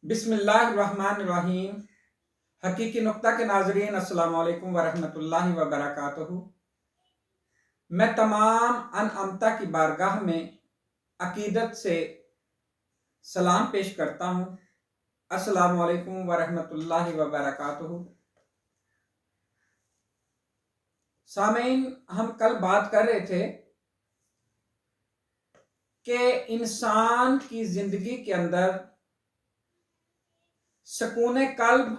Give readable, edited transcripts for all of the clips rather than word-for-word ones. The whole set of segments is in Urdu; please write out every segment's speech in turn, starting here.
بسم اللہ الرحمن الرحیم۔ حقیقی نقطہ کے ناظرین، السلام علیکم ورحمۃ اللہ وبرکاتہ۔ میں تمام انعمتہ کی بارگاہ میں عقیدت سے سلام پیش کرتا ہوں۔ السلام علیکم ورحمۃ اللہ وبرکاتہ۔ سامعین، ہم کل بات کر رہے تھے کہ انسان کی زندگی کے اندر سکون قلب،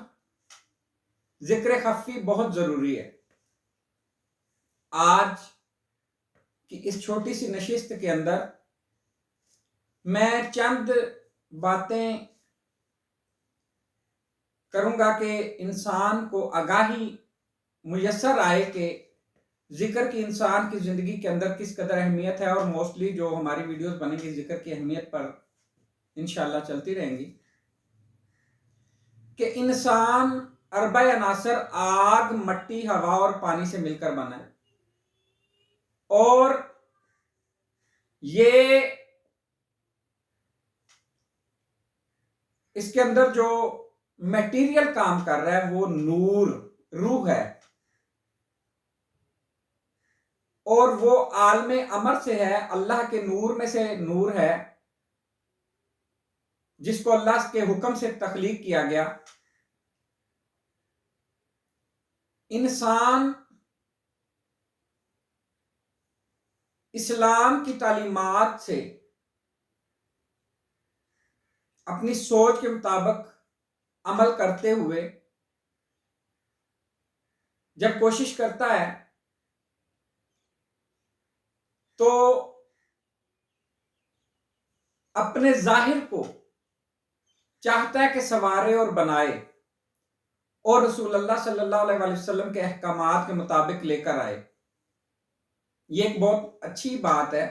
ذکر خفی بہت ضروری ہے۔ آج کی اس چھوٹی سی نشست کے اندر میں چند باتیں کروں گا کہ انسان کو آگاہی میسر آئے کہ ذکر کی انسان کی زندگی کے اندر کس قدر اہمیت ہے، اور موسٹلی جو ہماری ویڈیوز بنیں گی ذکر کی اہمیت پر انشاءاللہ چلتی رہیں گی کہ انسان اربع عناصر آگ، مٹی، ہوا اور پانی سے مل کر بنا ہے، اور یہ اس کے اندر جو میٹیریل کام کر رہا ہے وہ نور، روح ہے، اور وہ عالم امر سے ہے، اللہ کے نور میں سے نور ہے جس کو اللہ کے حکم سے تخلیق کیا گیا۔ انسان اسلام کی تعلیمات سے اپنی سوچ کے مطابق عمل کرتے ہوئے جب کوشش کرتا ہے تو اپنے ظاہر کو چاہتا ہے کہ سنوارے اور بنائے، اور رسول اللہ صلی اللہ علیہ وسلم کے احکامات کے مطابق لے کر آئے۔ یہ ایک بہت اچھی بات ہے،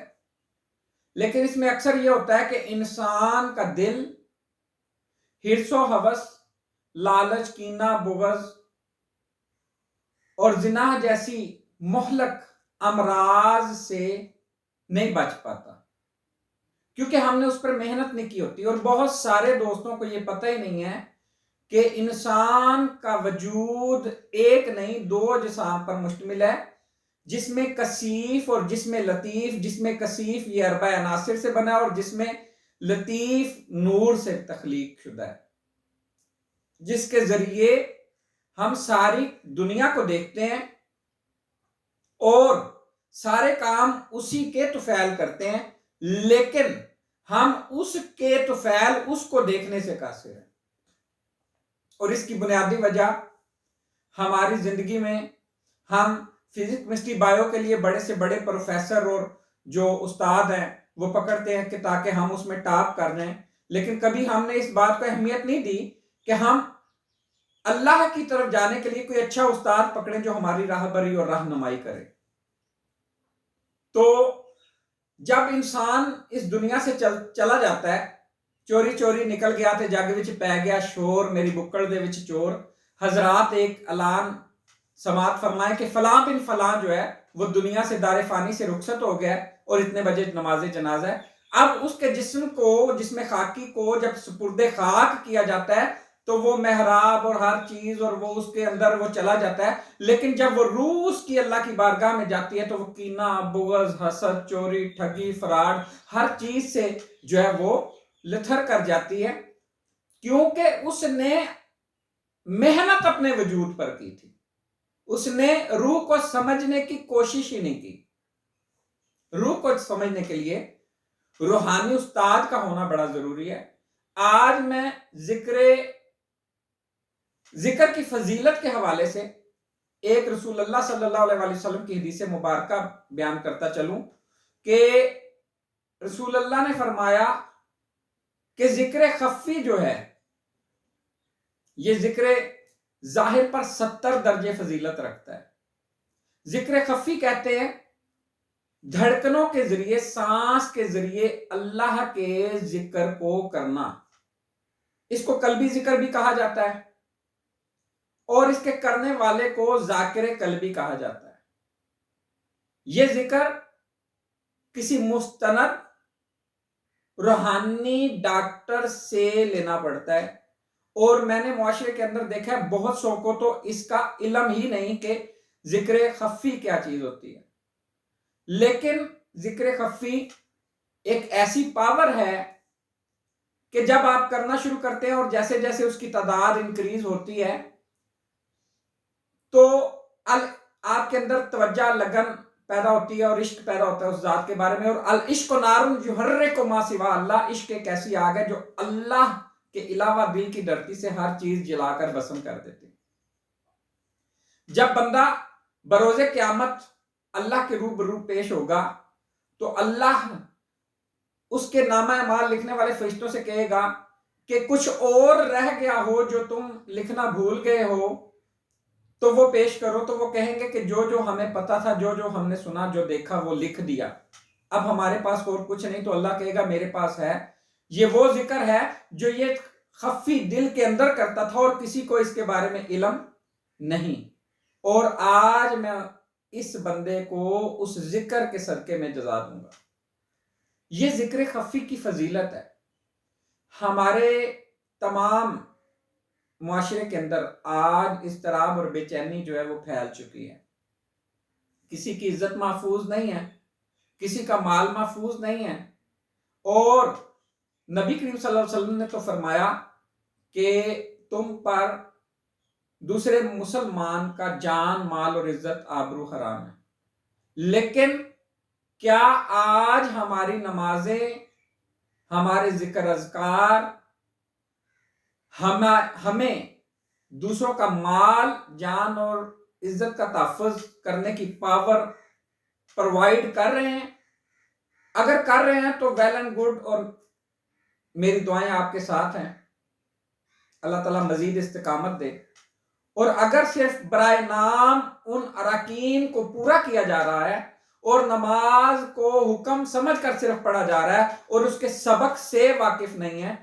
لیکن اس میں اکثر یہ ہوتا ہے کہ انسان کا دل حرص و ہوس، لالچ، کینہ، بغض اور زنا جیسی مہلک امراض سے نہیں بچ پاتا، کیونکہ ہم نے اس پر محنت نہیں کی ہوتی۔ اور بہت سارے دوستوں کو یہ پتہ ہی نہیں ہے کہ انسان کا وجود ایک نہیں، دو اجسام پر مشتمل ہے، جسم کثیف اور جسم لطیف۔ جسم کثیف یہ اربع عناصر سے بنا ہے، اور جسم لطیف نور سے تخلیق شدہ ہے، جس کے ذریعے ہم ساری دنیا کو دیکھتے ہیں اور سارے کام اسی کے طفیل کرتے ہیں، لیکن ہم اس کے طفیل، اس کو دیکھنے سے قاصر ہیں۔ اور اس کی بنیادی وجہ ہماری زندگی میں ہم فزکس، کیمسٹری، بایو کے لیے بڑے سے بڑے پروفیسر اور جو استاد ہیں وہ پکڑتے ہیں کہ تاکہ ہم اس میں ٹاپ کر جائیں، لیکن کبھی ہم نے اس بات کو اہمیت نہیں دی کہ ہم اللہ کی طرف جانے کے لیے کوئی اچھا استاد پکڑیں جو ہماری راہبری اور رہنمائی کرے۔ تو جب انسان اس دنیا سے چلا جاتا ہے، چوری چوری نکل گیا تے جگ وچ پی گیا شور، میری بکڑ دے وچ چور، حضرات ایک اعلان سماعت فرمائیں کہ فلاں بن فلاں جو ہے وہ دنیا سے دار فانی سے رخصت ہو گیا اور اتنے بجے نماز جنازہ ہے۔ اب اس کے جسم کو، جسم خاکی کو جب سپرد خاک کیا جاتا ہے تو وہ محراب اور ہر چیز اور وہ اس کے اندر وہ چلا جاتا ہے، لیکن جب وہ روح اس کی اللہ کی بارگاہ میں جاتی ہے تو وہ کینہ، بغض، حسد، چوری، ٹھگی، فراڈ ہر چیز سے جو ہے وہ لتھر کر جاتی ہے، کیونکہ اس نے محنت اپنے وجود پر کی تھی، اس نے روح کو سمجھنے کی کوشش ہی نہیں کی۔ روح کو سمجھنے کے لیے روحانی استاد کا ہونا بڑا ضروری ہے۔ آج میں ذکر کی فضیلت کے حوالے سے ایک رسول اللہ صلی اللہ علیہ وسلم کی حدیث مبارکہ بیان کرتا چلوں کہ رسول اللہ نے فرمایا کہ ذکر خفی جو ہے یہ ذکر ظاہر پر 70 درجے فضیلت رکھتا ہے۔ ذکر خفی کہتے ہیں دھڑکنوں کے ذریعے، سانس کے ذریعے اللہ کے ذکر کو کرنا۔ اس کو قلبی ذکر بھی کہا جاتا ہے، اور اس کے کرنے والے کو ذاکر قلبی کہا جاتا ہے۔ یہ ذکر کسی مستند روحانی ڈاکٹر سے لینا پڑتا ہے، اور میں نے معاشرے کے اندر دیکھا ہے بہت سو کو تو اس کا علم ہی نہیں کہ ذکر خفی کیا چیز ہوتی ہے. لیکن ذکر خفی ایک ایسی پاور ہے کہ جب آپ کرنا شروع کرتے ہیں اور جیسے جیسے اس کی تعداد انکریز ہوتی ہے تو آپ کے اندر توجہ لگن پیدا ہوتی ہے اور عشق پیدا ہوتا ہے اس ذات کے بارے میں. اور العشق نار یحرک ما سوا اللہ، عشق ایک ایسی آگ ہے جو اللہ کے علاوہ دل کی دھرتی سے ہر چیز جلا کر بسم کر دیتی. جب بندہ بروز قیامت اللہ کے روبرو پیش ہوگا تو اللہ اس کے نامہ اعمال لکھنے والے فرشتوں سے کہے گا کہ کچھ اور رہ گیا ہو جو تم لکھنا بھول گئے ہو تو وہ پیش کرو. تو وہ کہیں گے کہ جو جو ہمیں پتا تھا، جو جو ہم نے سنا، جو دیکھا وہ لکھ دیا، اب ہمارے پاس اور کچھ نہیں. تو اللہ کہے گا میرے پاس ہے، یہ وہ ذکر ہے جو یہ خفی دل کے اندر کرتا تھا اور کسی کو اس کے بارے میں علم نہیں. اور آج میں اس بندے کو اس ذکر کے صدقے میں جزا دوں گا. یہ ذکر خفی کی فضیلت ہے. ہمارے تمام معاشرے کے اندر آج اضطراب اور بے چینی جو ہے وہ پھیل چکی ہے. کسی کی عزت محفوظ نہیں ہے، کسی کا مال محفوظ نہیں ہے. اور نبی کریم صلی اللہ علیہ وسلم نے تو فرمایا کہ تم پر دوسرے مسلمان کا جان، مال اور عزت، آبرو حرام ہے. لیکن کیا آج ہماری نمازیں، ہمارے ذکر اذکار ہمیں دوسروں کا مال، جان اور عزت کا تحفظ کرنے کی پاور پرووائڈ کر رہے ہیں؟ اگر کر رہے ہیں تو ویل اینڈ گڈ، اور میری دعائیں آپ کے ساتھ ہیں، اللہ تعالیٰ مزید استقامت دے. اور اگر صرف برائے نام ان اراکین کو پورا کیا جا رہا ہے اور نماز کو حکم سمجھ کر صرف پڑھا جا رہا ہے اور اس کے سبق سے واقف نہیں ہے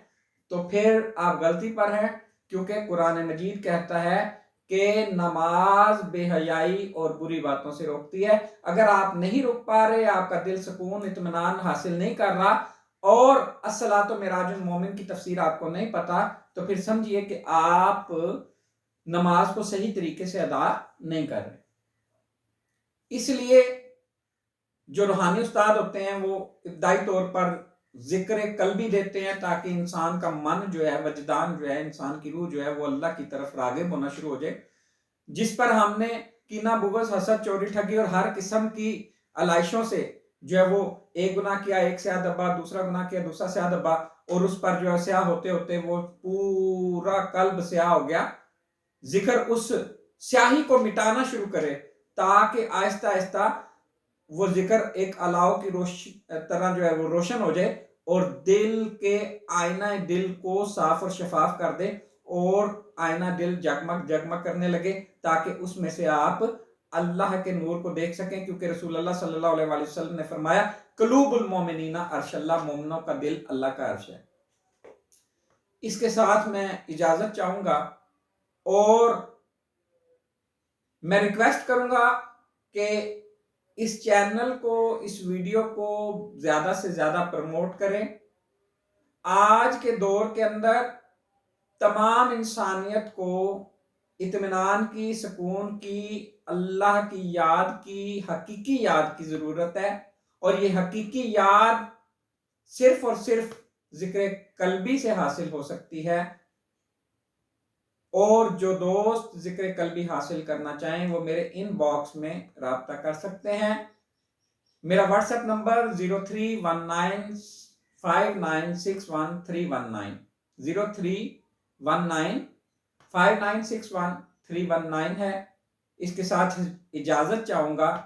تو پھر آپ غلطی پر ہیں. کیونکہ قرآن مجید کہتا ہے کہ نماز بے حیائی اور بری باتوں سے روکتی ہے. اگر آپ نہیں روک پا رہے، آپ کا دل سکون، اطمینان حاصل نہیں کر رہا اور الصلاۃ معراج المومن کی تفسیر آپ کو نہیں پتا، تو پھر سمجھیے کہ آپ نماز کو صحیح طریقے سے ادا نہیں کر رہے. اس لیے جو روحانی استاد ہوتے ہیں وہ ابتدائی طور پر ذکر قلبی دیتے ہیں تاکہ انسان کا من جو ہے، وجدان جو ہے، انسان کی روح جو ہے وہ اللہ کی طرف راغب ہونا شروع ہو جائے. جس پر ہم نے کینہ، بغض، حسد، چوری، ٹھگی اور ہر قسم کی علائشوں سے جو ہے وہ ایک گناہ کیا ایک سیاہ دبا، دوسرا گناہ کیا دوسرا سیاہ دبا، اور اس پر جو ہے سیاہ ہوتے ہوتے وہ پورا قلب سیاہ ہو گیا. ذکر اس سیاہی کو مٹانا شروع کرے تاکہ آہستہ آہستہ وہ ذکر ایک الاؤ کی طرح جو ہے وہ روشن ہو جائے اور دل کے آئینہ دل کو صاف اور شفاف کر دے اور آئینہ دل جگمگ جگمگ کرنے لگے تاکہ اس میں سے آپ اللہ کے نور کو دیکھ سکیں. کیونکہ رسول اللہ صلی اللہ علیہ وآلہ وسلم نے فرمایا قلوب المومنین عرش اللہ، مومنوں کا دل اللہ کا عرش ہے. اس کے ساتھ میں اجازت چاہوں گا اور میں ریکویسٹ کروں گا کہ اس چینل کو، اس ویڈیو کو زیادہ سے زیادہ پروموٹ کریں. آج کے دور کے اندر تمام انسانیت کو اطمینان کی، سکون کی، اللہ کی یاد کی، حقیقی یاد کی ضرورت ہے. اور یہ حقیقی یاد صرف اور صرف ذکر قلبی سے حاصل ہو سکتی ہے. اور جو دوست ذکر قلبی حاصل کرنا چاہیں وہ میرے ان باکس میں رابطہ کر سکتے ہیں. میرا واٹس ایپ نمبر 03195961 03195961 ہے. اس کے ساتھ اجازت چاہوں گا.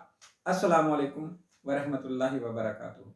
السلام علیکم ورحمۃ اللہ وبرکاتہ.